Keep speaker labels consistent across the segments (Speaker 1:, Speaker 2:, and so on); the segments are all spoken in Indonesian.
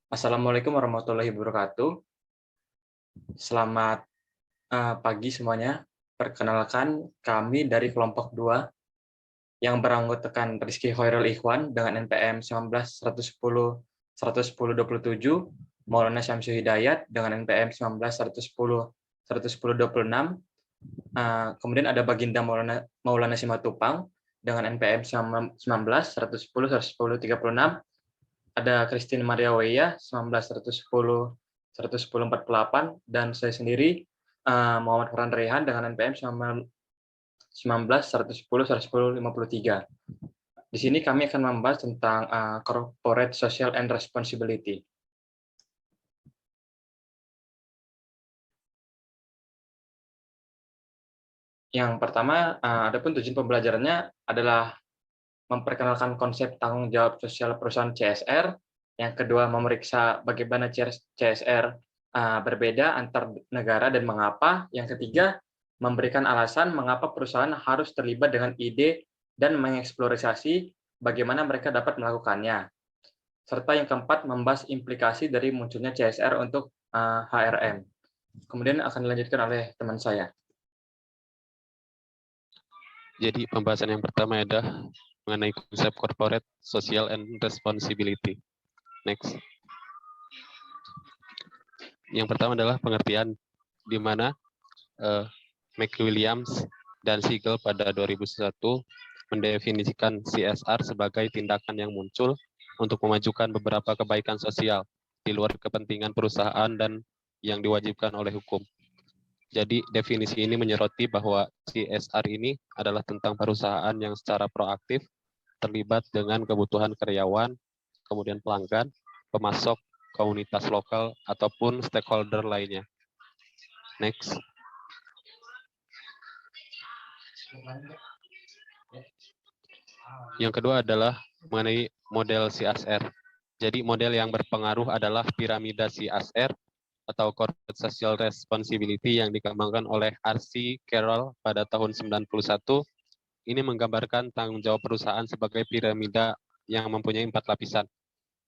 Speaker 1: Assalamualaikum warahmatullahi wabarakatuh. Selamat pagi semuanya. Perkenalkan, kami dari kelompok 2 yang beranggotakan Rizky Khairul Ikhwan dengan NPM 19 110 110 27, Maulana Syamsu Hidayat dengan NPM 19 110 110 26. Kemudian ada Baginda Maulana Simatupang dengan NPM 19 110 110 36. Ada Christine Maria Weya 19 110 110 48, dan saya sendiri Muhammad Farhan Rehan dengan NPM 19 110 110 53. Di sini kami akan membahas tentang corporate social and responsibility. Yang pertama, adapun tujuan pembelajarannya adalah memperkenalkan konsep tanggung jawab sosial perusahaan CSR. Yang kedua, memeriksa bagaimana CSR berbeda antar negara dan mengapa. Yang ketiga, memberikan alasan mengapa perusahaan harus terlibat dengan ide dan mengeksplorasi bagaimana mereka dapat melakukannya. Serta yang keempat, membahas implikasi dari munculnya CSR untuk HRM. Kemudian akan dilanjutkan oleh teman saya.
Speaker 2: Jadi pembahasan yang pertama adalah mengenai konsep corporate social and responsibility. Next. Yang pertama adalah pengertian di mana McWilliams dan Siegel pada 2001 mendefinisikan CSR sebagai tindakan yang muncul untuk memajukan beberapa kebaikan sosial di luar kepentingan perusahaan dan yang diwajibkan oleh hukum. Jadi definisi ini menyoroti bahwa CSR ini adalah tentang perusahaan yang secara proaktif terlibat dengan kebutuhan karyawan, kemudian pelanggan, pemasok, komunitas lokal, ataupun stakeholder lainnya. Next. Yang kedua adalah mengenai model CSR. Jadi model yang berpengaruh adalah piramida CSR atau Corporate Social Responsibility yang dikembangkan oleh R.C. Carroll pada tahun 91. Ini menggambarkan tanggung jawab perusahaan sebagai piramida yang mempunyai 4 lapisan.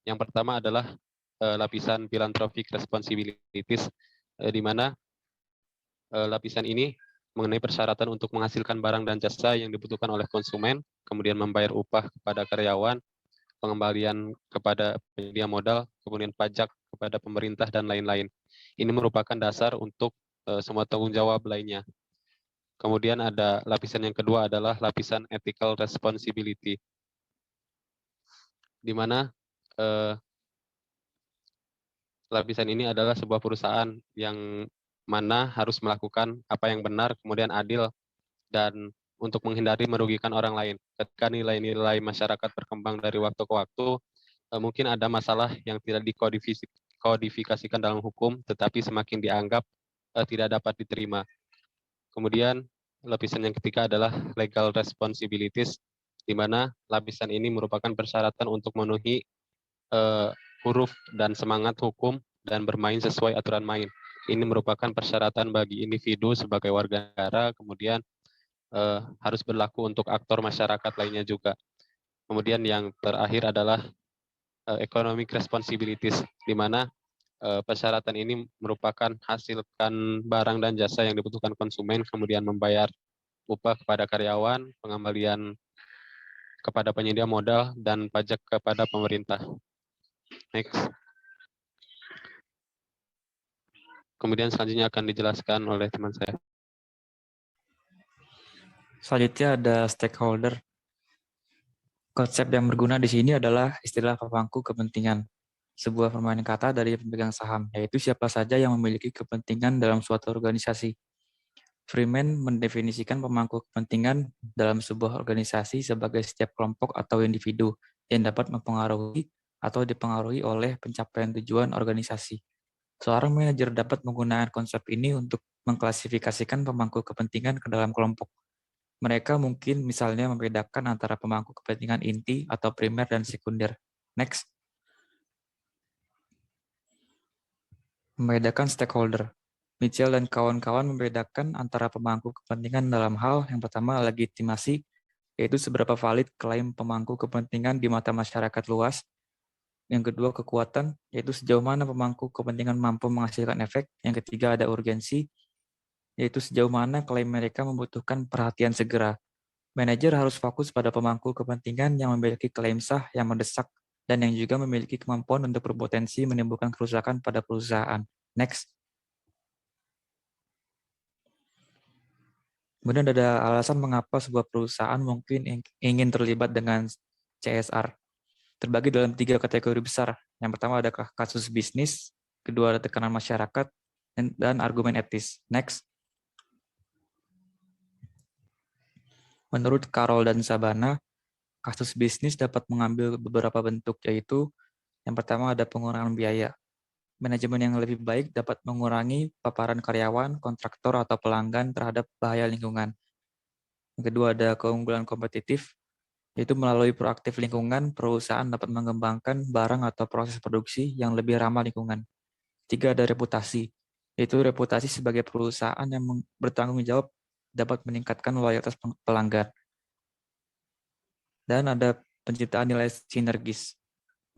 Speaker 2: Yang pertama adalah lapisan philanthropic responsibilities, di mana lapisan ini mengenai persyaratan untuk menghasilkan barang dan jasa yang dibutuhkan oleh konsumen, kemudian membayar upah kepada karyawan, pengembalian kepada penyedia modal, kemudian pajak kepada pemerintah, dan lain-lain. Ini merupakan dasar untuk semua tanggung jawab lainnya. Kemudian ada lapisan yang kedua adalah lapisan ethical responsibility, di mana lapisan ini adalah sebuah perusahaan yang mana harus melakukan apa yang benar, kemudian adil, dan untuk menghindari merugikan orang lain. Ketika nilai-nilai masyarakat berkembang dari waktu ke waktu, mungkin ada masalah yang tidak dikodifikasikan dalam hukum, tetapi semakin dianggap tidak dapat diterima. Kemudian lapisan yang ketiga adalah legal responsibilities, di mana lapisan ini merupakan persyaratan untuk memenuhi huruf dan semangat hukum dan bermain sesuai aturan main. Ini merupakan persyaratan bagi individu sebagai warga negara, kemudian harus berlaku untuk aktor masyarakat lainnya juga. Kemudian yang terakhir adalah economic responsibilities, di mana persyaratan ini merupakan hasilkan barang dan jasa yang dibutuhkan konsumen, kemudian membayar upah kepada karyawan, pengembalian kepada penyedia modal, dan pajak kepada pemerintah. Next. Kemudian selanjutnya akan dijelaskan oleh teman saya.
Speaker 3: Selanjutnya ada stakeholder. Konsep yang berguna di sini adalah istilah pemangku kepentingan, sebuah permainan kata dari pemegang saham, yaitu siapa saja yang memiliki kepentingan dalam suatu organisasi. Freeman mendefinisikan pemangku kepentingan dalam sebuah organisasi sebagai setiap kelompok atau individu yang dapat mempengaruhi atau dipengaruhi oleh pencapaian tujuan organisasi. Seorang manajer dapat menggunakan konsep ini untuk mengklasifikasikan pemangku kepentingan ke dalam kelompok. Mereka mungkin misalnya membedakan antara pemangku kepentingan inti atau primer dan sekunder. Next. Membedakan stakeholder. Mitchell dan kawan-kawan membedakan antara pemangku kepentingan dalam hal yang pertama legitimasi, yaitu seberapa valid klaim pemangku kepentingan di mata masyarakat luas. Yang kedua, kekuatan, yaitu sejauh mana pemangku kepentingan mampu menghasilkan efek. Yang ketiga, ada urgensi, yaitu sejauh mana klaim mereka membutuhkan perhatian segera. Manajer harus fokus pada pemangku kepentingan yang memiliki klaim sah yang mendesak dan yang juga memiliki kemampuan untuk berpotensi menimbulkan kerusakan pada perusahaan. Next. Kemudian ada alasan mengapa sebuah perusahaan mungkin ingin terlibat dengan CSR. Terbagi dalam 3 kategori besar. Yang pertama ada kasus bisnis, kedua ada tekanan masyarakat, dan argumen etis. Next. Menurut Carol dan Sabana, kasus bisnis dapat mengambil beberapa bentuk, yaitu yang pertama ada pengurangan biaya. Manajemen yang lebih baik dapat mengurangi paparan karyawan, kontraktor, atau pelanggan terhadap bahaya lingkungan. Yang kedua ada keunggulan kompetitif, yaitu melalui proaktif lingkungan, perusahaan dapat mengembangkan barang atau proses produksi yang lebih ramah lingkungan. Tiga ada reputasi, yaitu reputasi sebagai perusahaan yang bertanggung jawab dapat meningkatkan loyalitas pelanggan. Dan ada penciptaan nilai sinergis.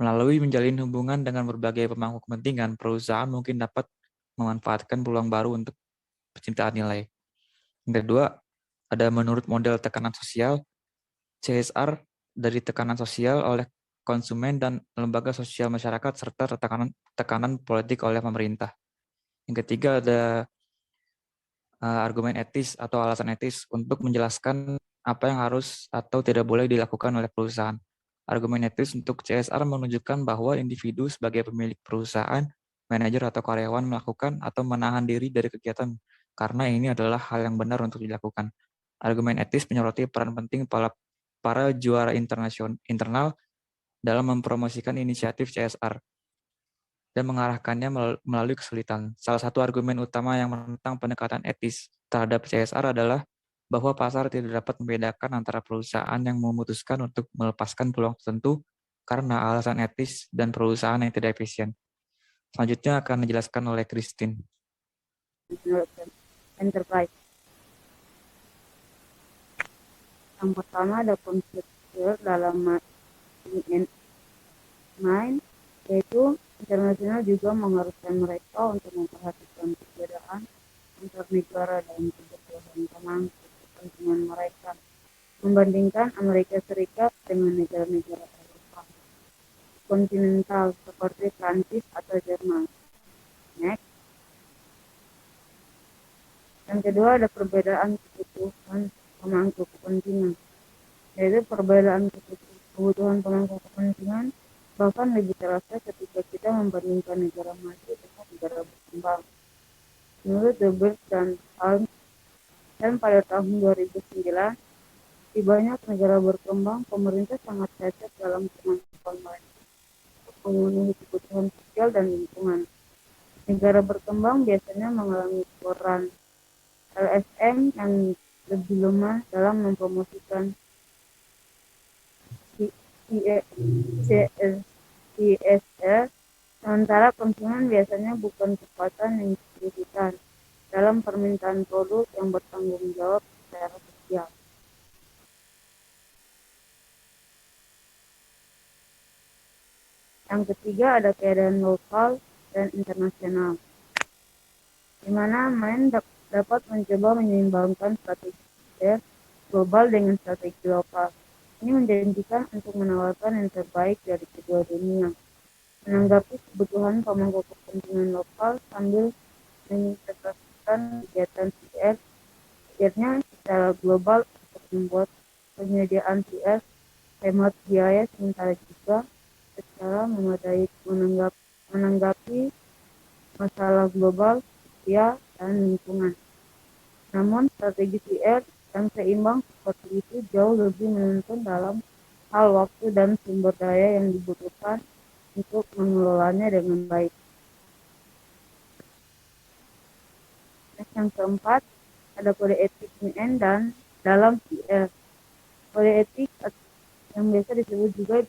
Speaker 3: Melalui menjalin hubungan dengan berbagai pemangku kepentingan, perusahaan mungkin dapat memanfaatkan peluang baru untuk penciptaan nilai. Yang kedua, ada menurut model tekanan sosial, CSR dari tekanan sosial oleh konsumen dan lembaga sosial masyarakat serta tekanan politik oleh pemerintah. Yang ketiga ada argumen etis atau alasan etis untuk menjelaskan apa yang harus atau tidak boleh dilakukan oleh perusahaan. Argumen etis untuk CSR menunjukkan bahwa individu sebagai pemilik perusahaan, manajer atau karyawan melakukan atau menahan diri dari kegiatan karena ini adalah hal yang benar untuk dilakukan. Argumen etis menyoroti peran penting para juara internal dalam mempromosikan inisiatif CSR dan mengarahkannya melalui kesulitan. Salah satu argumen utama yang menentang pendekatan etis terhadap CSR adalah bahwa pasar tidak dapat membedakan antara perusahaan yang memutuskan untuk melepaskan peluang tertentu karena alasan etis dan perusahaan yang tidak efisien. Selanjutnya akan dijelaskan oleh Christine.
Speaker 4: Enterprise. Yang pertama ada konflik dalam mind, yaitu internasional juga mengharuskan mereka untuk memperhatikan perbedaan antar negara dalam kebutuhan pemangku kepentingan mereka membandingkan Amerika Serikat dengan negara-negara Eropa kontinental seperti Prancis atau Jerman. Next. Yang kedua ada perbedaan kebutuhan pemangku kepentingan, yaitu perbedaan kebutuhan pemangku kepentingan bahkan lebih terasa ketika kita membandingkan negara maju dengan negara berkembang. Menurut Debert dan Holmes, dan pada tahun 2009, di banyak negara berkembang, pemerintah sangat cacat dalam kemampuan mereka untuk memenuhi kebutuhan sosial dan lingkungan. Negara berkembang biasanya mengalami peran LSM yang lebih lemah dalam mempromosikan CSR, sementara konsumen biasanya bukan kekuatan yang signifikan dalam permintaan produk yang bertanggung jawab secara sosial. Yang ketiga ada keadaan lokal dan internasional, di mana main dapat mencoba menyeimbangkan strategi global dengan strategi lokal. Ini menjanjikan untuk menawarkan yang terbaik dari kedua dunia, menanggapi kebutuhan pemangku kepentingan lokal sambil mengintegrasikan kegiatan CSR secara global untuk membuat penyediaan CSR hemat biaya sementara juga secara memadai menanggapi masalah global, sosial, dan lingkungan. Namun strategi CSR yang seimbang seperti itu jauh lebih menuntut dalam hal waktu dan sumber daya yang dibutuhkan untuk mengelolanya dengan baik. Yang keempat, ada kode etik UN dan dalam CSR. Kode etik yang biasa disebut juga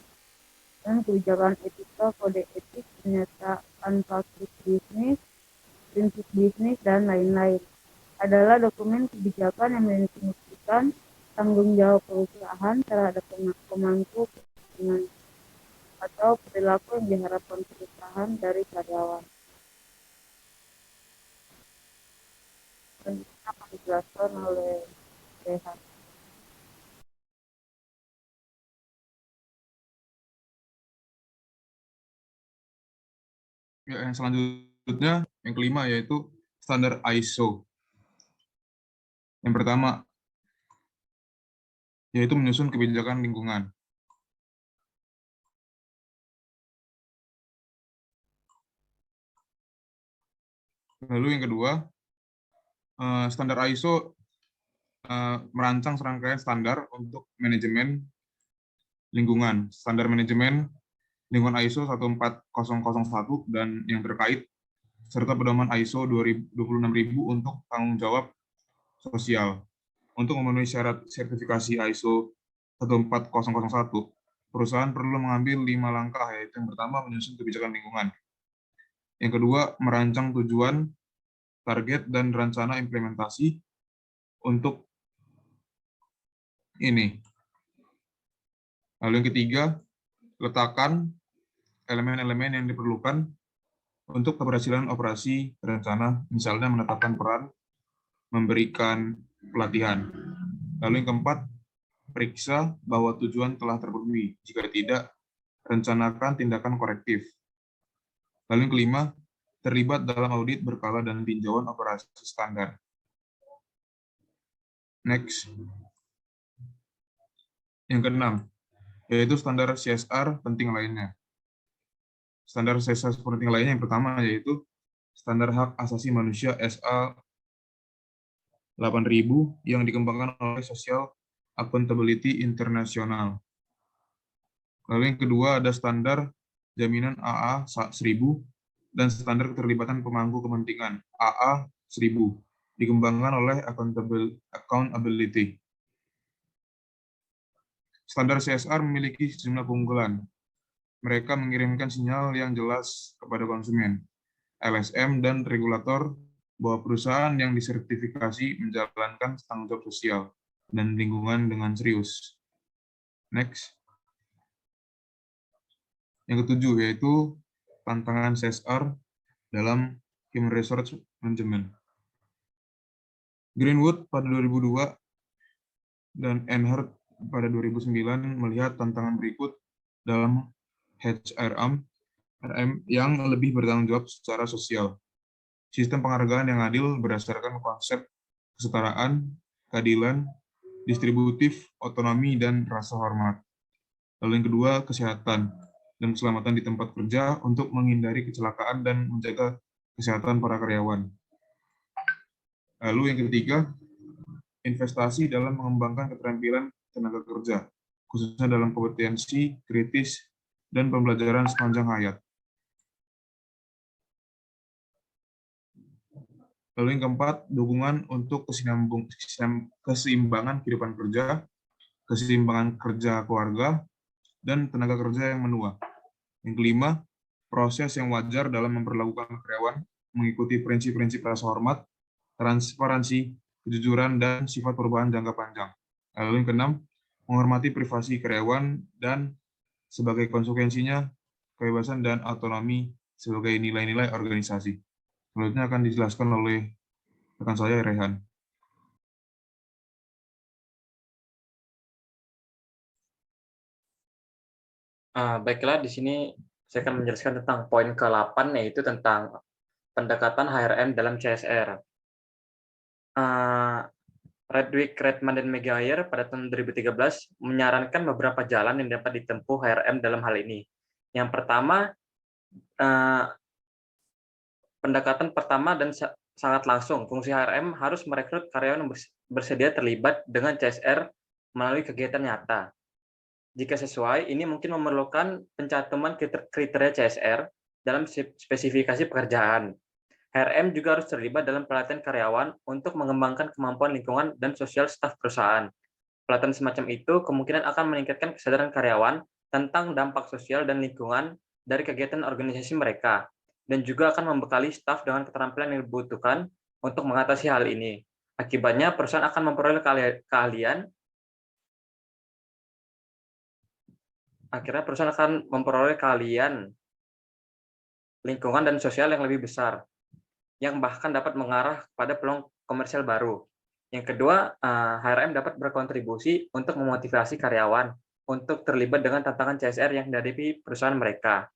Speaker 4: dengan kebijakan etika, kode etik, pernyataan praktik bisnis, prinsip bisnis, dan lain-lain adalah dokumen kebijakan yang mendefinisikan tanggung jawab perusahaan terhadap pemangku kepentingan. atau perilaku yang diharapkan perusahaan dari karyawan. Selanjutnya akan dijelaskan oleh Rehan.
Speaker 5: Ya, yang selanjutnya, yang kelima, yaitu standar ISO. Yang pertama, yaitu menyusun kebijakan lingkungan. Lalu yang kedua, standar ISO merancang serangkaian standar untuk manajemen lingkungan. Standar manajemen lingkungan ISO 14001 dan yang terkait, serta pedoman ISO 26000 untuk tanggung jawab sosial. Untuk memenuhi syarat sertifikasi ISO 14001, perusahaan perlu mengambil 5 langkah, yaitu yang pertama, menyusun kebijakan lingkungan. Yang kedua, merancang tujuan, target, dan rencana implementasi untuk ini. Lalu yang ketiga, letakkan elemen-elemen yang diperlukan untuk keberhasilan operasi rencana, misalnya menetapkan peran, memberikan pelatihan. Lalu yang keempat, periksa bahwa tujuan telah terpenuhi. Jika tidak, rencanakan tindakan korektif. Lalu yang kelima, terlibat dalam audit berkala dan tinjauan operasi standar. Next. Yang keenam, yaitu standar CSR penting lainnya. Standar CSR penting lainnya yang pertama yaitu standar hak asasi manusia SA 8000 yang dikembangkan oleh Social Accountability International. Lalu yang kedua ada standar jaminan AA 1000 dan standar keterlibatan pemangku kepentingan AA 1000 dikembangkan oleh Accountability. Standar CSR memiliki sejumlah keunggulan. Mereka mengirimkan sinyal yang jelas kepada konsumen, LSM, dan regulator bahwa perusahaan yang disertifikasi menjalankan tanggung jawab sosial dan lingkungan dengan serius. Next. Yang ketujuh yaitu tantangan CSR dalam Human Resource Management. Greenwood pada 2002 dan Ehnert pada 2009 melihat tantangan berikut dalam HRM yang lebih bertanggung jawab secara sosial. Sistem penghargaan yang adil berdasarkan konsep kesetaraan, keadilan, distributif, otonomi, dan rasa hormat. Lalu yang kedua, kesehatan dan keselamatan di tempat kerja untuk menghindari kecelakaan dan menjaga kesehatan para karyawan. Lalu yang ketiga, investasi dalam mengembangkan keterampilan tenaga kerja, khususnya dalam kompetensi kritis dan pembelajaran sepanjang hayat. Lalu yang keempat, dukungan untuk keseimbangan kehidupan kerja, keseimbangan kerja keluarga, dan tenaga kerja yang menua. Yang kelima, proses yang wajar dalam memperlakukan karyawan, mengikuti prinsip-prinsip rasa hormat, transparansi, kejujuran, dan sifat perubahan jangka panjang. Lalu yang keenam, menghormati privasi karyawan dan sebagai konsekuensinya kebebasan dan otonomi sebagai nilai-nilai organisasi. Selanjutnya akan dijelaskan oleh rekan saya, Rehan.
Speaker 1: Baiklah, di sini saya akan menjelaskan tentang poin ke-8, yaitu tentang pendekatan HRM dalam CSR. Redwick, Redman, dan Maguire pada tahun 2013 menyarankan beberapa jalan yang dapat ditempuh HRM dalam hal ini. Yang pertama, pendekatan pertama dan sangat langsung. Fungsi HRM harus merekrut karyawan yang bersedia terlibat dengan CSR melalui kegiatan nyata. Jika sesuai, ini mungkin memerlukan pencantuman kriteria CSR dalam spesifikasi pekerjaan. HRM juga harus terlibat dalam pelatihan karyawan untuk mengembangkan kemampuan lingkungan dan sosial staf perusahaan. Pelatihan semacam itu kemungkinan akan meningkatkan kesadaran karyawan tentang dampak sosial dan lingkungan dari kegiatan organisasi mereka, dan juga akan membekali staf dengan keterampilan yang dibutuhkan untuk mengatasi hal ini. Akibatnya, perusahaan akan memperoleh keahlian akhirnya perusahaan akan memperoleh keahlian lingkungan dan sosial yang lebih besar, yang bahkan dapat mengarah pada peluang komersial baru. Yang kedua, HRM dapat berkontribusi untuk memotivasi karyawan untuk terlibat dengan tantangan CSR yang dihadapi perusahaan mereka.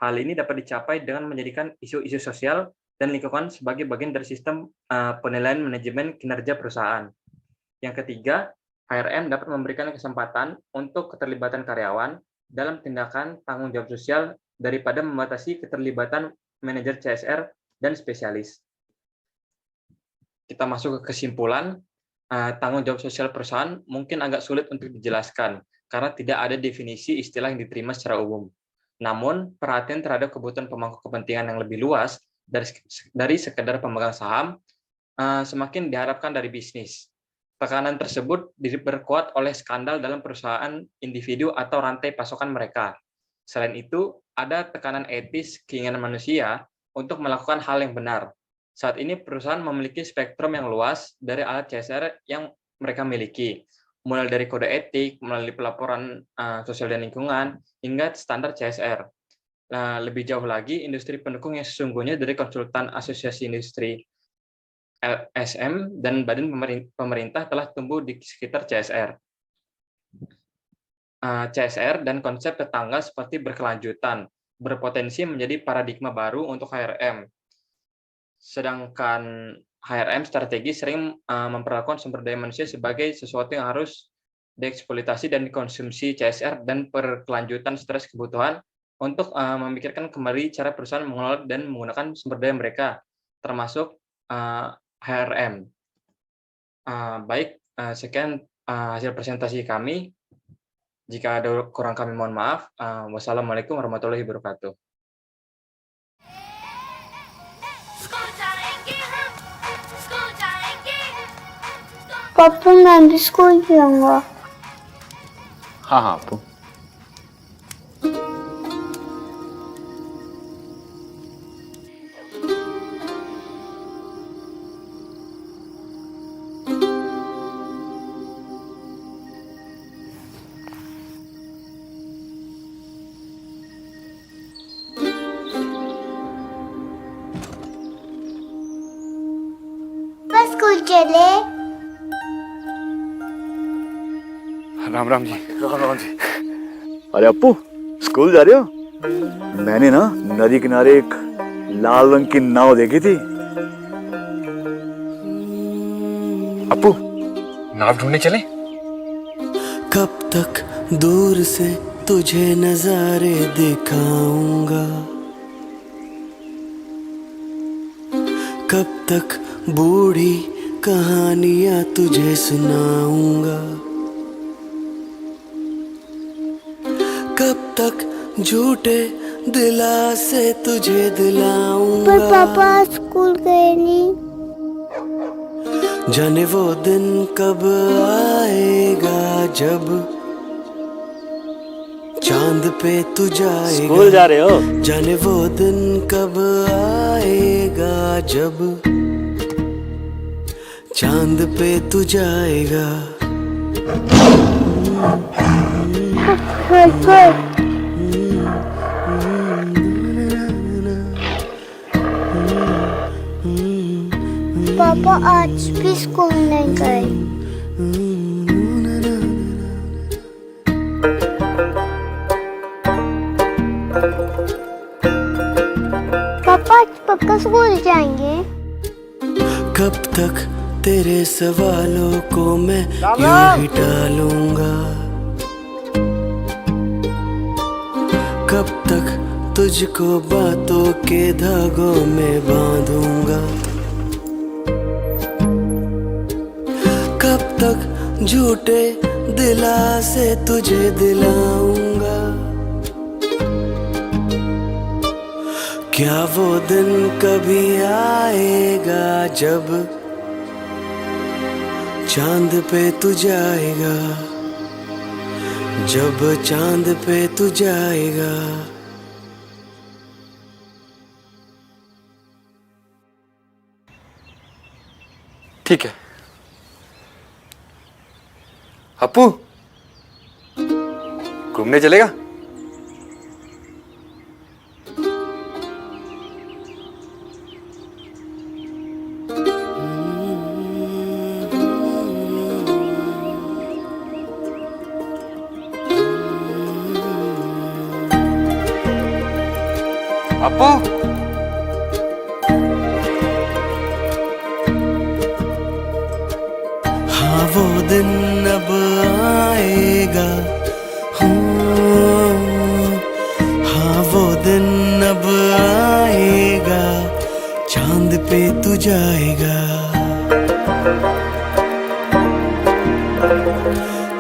Speaker 1: Hal ini dapat dicapai dengan menjadikan isu-isu sosial dan lingkungan sebagai bagian dari sistem penilaian manajemen kinerja perusahaan. Yang ketiga, HRM dapat memberikan kesempatan untuk keterlibatan karyawan dalam tindakan tanggung jawab sosial daripada membatasi keterlibatan manajer CSR dan spesialis. Kita masuk ke kesimpulan, tanggung jawab sosial perusahaan mungkin agak sulit untuk dijelaskan karena tidak ada definisi istilah yang diterima secara umum. Namun, perhatian terhadap kebutuhan pemangku kepentingan yang lebih luas dari sekedar pemegang saham semakin diharapkan dari bisnis. Tekanan tersebut diperkuat oleh skandal dalam perusahaan individu atau rantai pasokan mereka. Selain itu, ada tekanan etis keinginan manusia untuk melakukan hal yang benar. Saat ini perusahaan memiliki spektrum yang luas dari alat CSR yang mereka miliki, mulai dari kode etik, melalui pelaporan sosial dan lingkungan, hingga standar CSR. Lebih jauh lagi, industri pendukung yang sesungguhnya dari konsultan asosiasi industri LSM dan badan pemerintah telah tumbuh di sekitar CSR. CSR dan konsep tetangga seperti berkelanjutan, berpotensi menjadi paradigma baru untuk HRM. Sedangkan HRM strategi sering memperlakukan sumber daya manusia sebagai sesuatu yang harus dieksploitasi dan dikonsumsi CSR dan berkelanjutan stres kebutuhan untuk memikirkan kembali cara perusahaan mengelola dan menggunakan sumber daya mereka, termasuk HRM. Baik, sekian hasil presentasi kami. Jika ada kurang kami mohon maaf. Wassalamualaikum warahmatullahi wabarakatuh.
Speaker 6: पापा मैं भी स्कूल जाऊंगा।
Speaker 7: हाँ हाँ अप्पू।
Speaker 6: बस स्कूल चले।
Speaker 7: राम राम जी। राम राम जी। अरे अप्पू स्कूल जा रहे हो? मैंने ना नदी किनारे एक लाल रंग की नाव देखी थी। अप्पू नाव ढूंढने चले?
Speaker 8: कब तक दूर से तुझे नजारे दिखाऊंगा, कब तक बूढ़ी कहानियां तुझे सुनाऊंगा, कब तक झूठे दिलासे तुझे दिलाऊंगा।
Speaker 6: पर पापा स्कूल गए नहीं।
Speaker 8: जाने वो दिन कब आएगा जब चांद पे तू जाएगा।
Speaker 7: स्कूल जा रहे हो?
Speaker 8: जाने वो दिन कब आएगा जब चांद पे तू जाएगा।
Speaker 6: पापा आज भी स्कूल नहीं गए। पापा आज पक्का स्कूल जाएंगे।
Speaker 8: कब तक तेरे सवालों को मैं यूं ही टालूंगा, कब तक तुझको बातों के धागों में बांधूंगा, कब तक झूठे दिलासे तुझे दिलाऊंगा। क्या वो दिन कभी आएगा जब चांद पे तू जाएगा, जब चांद पे तू जाएगा।
Speaker 7: ठीक है। अप्पू घूमने चलेगा? अपू
Speaker 8: हाँ वो दिन अब आएगा, हाँ वो दिन अब आएगा, चांद पे तू जाएगा,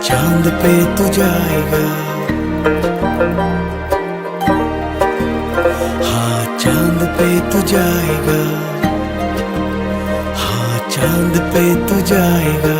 Speaker 8: चांद पे तू जाएगा, हाँ चांद पे तू जाएगा, हाँ चांद पे तू जाएगा।